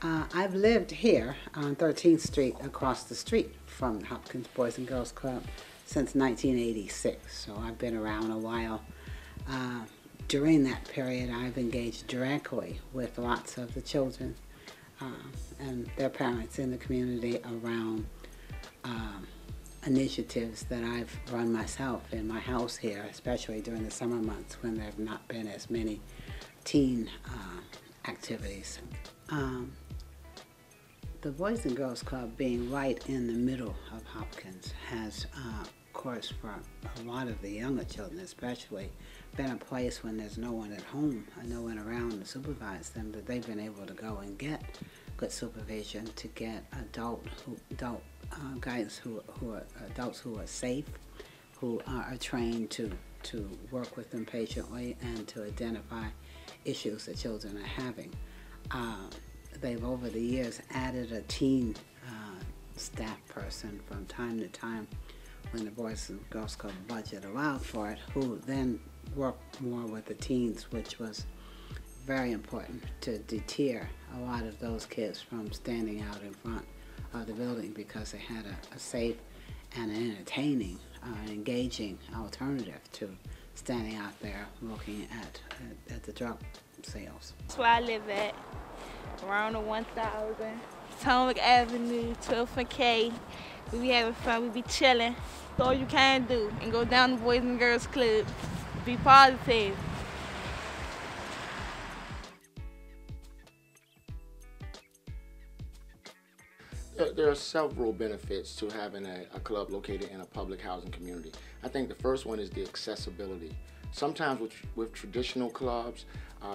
I've lived here on 13th Street, across the street from the Hopkins Boys and Girls Club since 1986, so I've been around a while. During that period, I've engaged directly with lots of the children and their parents in the community around initiatives that I've run myself in my house here, especially during the summer months when there have not been as many teen activities. The Boys and Girls Club, being right in the middle of Hopkins, has, of course, for a lot of the younger children especially, been a place when there's no one at home and no one around to supervise them, that they've been able to go and get good supervision, to get adult guidance who are adults who are safe, who are trained to work with them patiently and to identify issues that children are having. They've over the years added a teen staff person from time to time when the Boys and Girls Club budget allowed for it, who then worked more with the teens, which was very important to deter a lot of those kids from standing out in front of the building, because they had a safe and an entertaining, engaging alternative to standing out there looking at the drug sales. That's where I live at, around the 1000, Potomac Avenue, 12th and K. We be having fun, we be chilling. That's all you can do, and go down to Boys and Girls Club. Be positive. There are several benefits to having a club located in a public housing community. I think the first one is the accessibility. Sometimes with traditional clubs,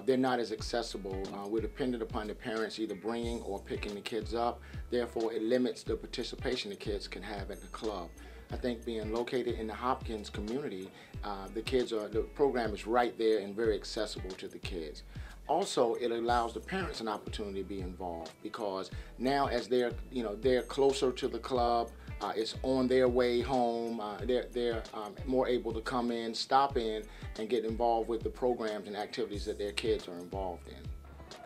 they're not as accessible. We're dependent upon the parents either bringing or picking the kids up. Therefore, it limits the participation the kids can have at the club. I think being located in the Hopkins community, the program is right there and very accessible to the kids. Also, it allows the parents an opportunity to be involved, because now as they're closer to the club, it's on their way home, they're more able to come in, stop in, and get involved with the programs and activities that their kids are involved in.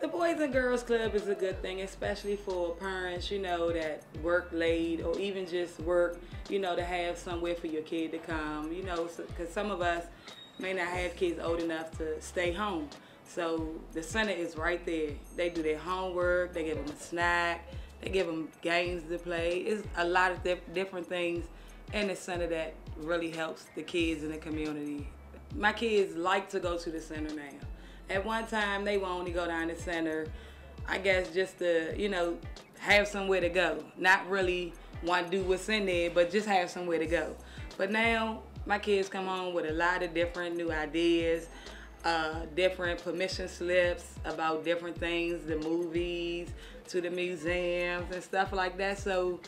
The Boys and Girls Club is a good thing, especially for parents, that work late or even just work, to have somewhere for your kid to come, because some of us may not have kids old enough to stay home. So the center is right there. They do their homework, they give them a snack, they give them games to play. It's a lot of different things in the center that really helps the kids in the community. My kids like to go to the center now. At one time, they would only go down the center, I guess, just to, have somewhere to go. Not really want to do what's in there, but just have somewhere to go. But now, my kids come home with a lot of different new ideas, different permission slips about different things, the movies, to the museums and stuff like that. So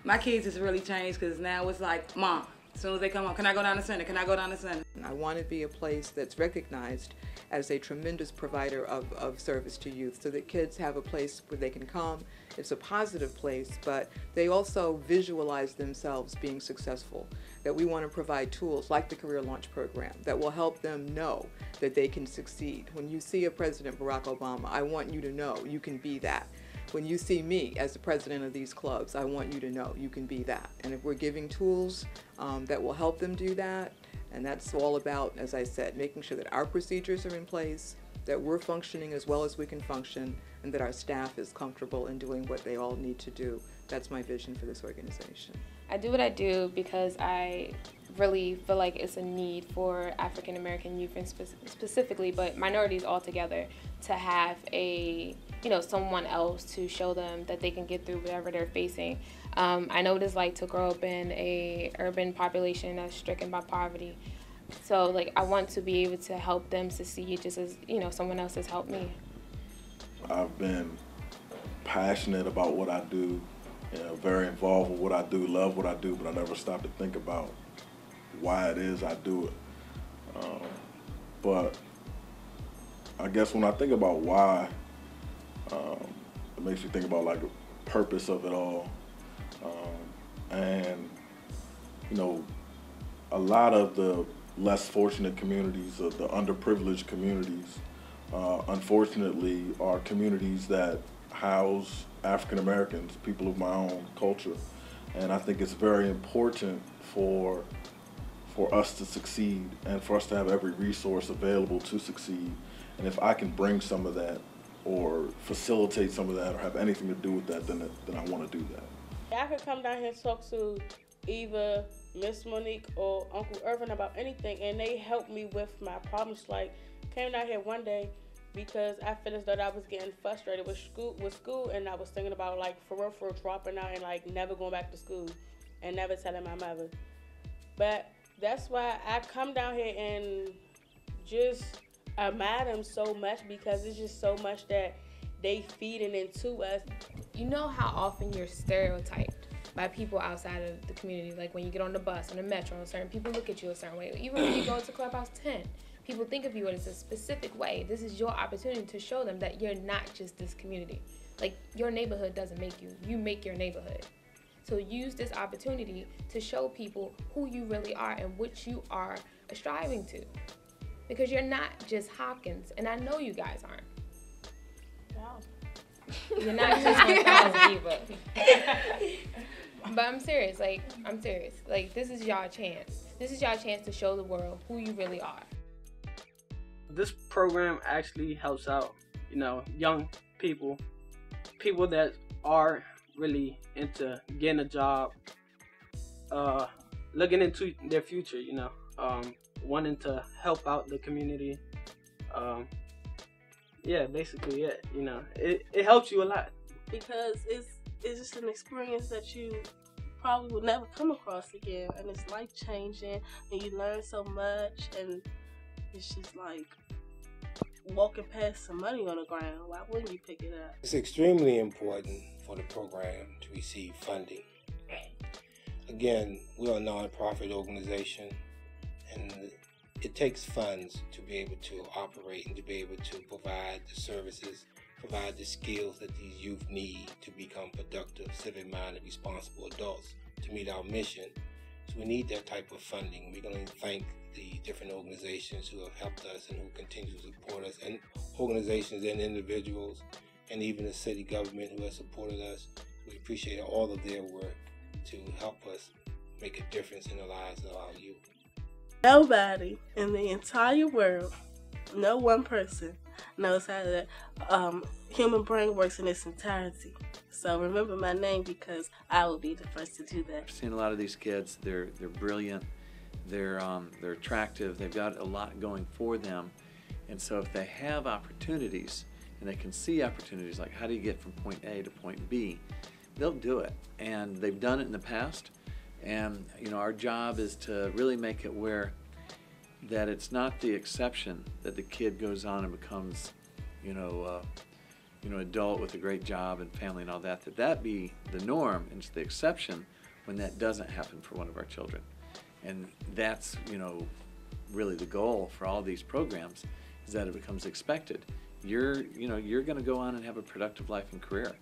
my kids has really changed, because now it's like, Mom, as soon as they come home, can I go down the center? Can I go down the center? I want to be a place that's recognized as a tremendous provider of service to youth, so that kids have a place where they can come. It's a positive place, but they also visualize themselves being successful. That we want to provide tools like the Career Launch Program that will help them know that they can succeed. When you see a President Barack Obama, I want you to know you can be that. When you see me as the president of these clubs, I want you to know you can be that. And if we're giving tools that will help them do that, and that's all about, as I said, making sure that our procedures are in place, that we're functioning as well as we can function, and that our staff is comfortable in doing what they all need to do. That's my vision for this organization. I do what I do because I really feel like it's a need for African American youth, and specifically, but minorities altogether, to have someone else to show them that they can get through whatever they're facing. I know what it's like to grow up in a urban population that's stricken by poverty. So I want to be able to help them succeed just as someone else has helped me. I've been passionate about what I do, very involved with what I do, love what I do, but I never stop to think about why it is I do it. But I guess when I think about why, it makes you think about the purpose of it all. And a lot of the less fortunate communities, or the underprivileged communities, unfortunately, are communities that house African Americans, people of my own culture. And I think it's very important for us to succeed and for us to have every resource available to succeed. And if I can bring some of that or facilitate some of that or have anything to do with that, then I want to do that. I could come down here and talk to either Miss Monique or Uncle Irvin about anything, and they helped me with my problems. Like, came down here one day because I felt as though I was getting frustrated with school, and I was thinking about, like, for real, dropping out and, like, never going back to school and never telling my mother. But that's why I come down here and just admire them so much, because it's just so much that they feeding into us. You know how often you're stereotyped by people outside of the community, like when you get on the bus, on the metro, certain people look at you a certain way. Even when you go to Clubhouse 10, people think of you in a specific way. This is your opportunity to show them that you're not just this community. Like, your neighborhood doesn't make you, you make your neighborhood. So use this opportunity to show people who you really are and what you are striving to. Because you're not just Hopkins, and I know you guys aren't. Wow. You're not just 1,000 either. But I'm serious, Like, this is y'all chance. This is y'all chance to show the world who you really are. This program actually helps out, young people that are really into getting a job, looking into their future, wanting to help out the community. Yeah, basically it. It helps you a lot. Because it's just an experience that you probably would never come across again, and it's life-changing, and you learn so much, and it's just like walking past some money on the ground. Why wouldn't you pick it up? It's extremely important for the program to receive funding. Again, we're a nonprofit organization, and it takes funds to be able to operate and to be able to provide the services, provide the skills that these youth need to become productive, civic-minded, responsible adults to meet our mission. So we need that type of funding. We're going to thank the different organizations who have helped us and who continue to support us, and organizations and individuals, and even the city government who has supported us. We appreciate all of their work to help us make a difference in the lives of our youth. Nobody in the entire world, no one person, knows how the human brain works in its entirety. So remember my name, because I will be the first to do that. I've seen a lot of these kids. They're brilliant. They're attractive. They've got a lot going for them. And so if they have opportunities and they can see opportunities, like how do you get from point A to point B, they'll do it. And they've done it in the past. And our job is to really make it where that it's not the exception that the kid goes on and becomes, adult with a great job and family and all that. That be the norm, and it's the exception when that doesn't happen for one of our children. And that's really the goal for all these programs, is that it becomes expected. You're going to go on and have a productive life and career.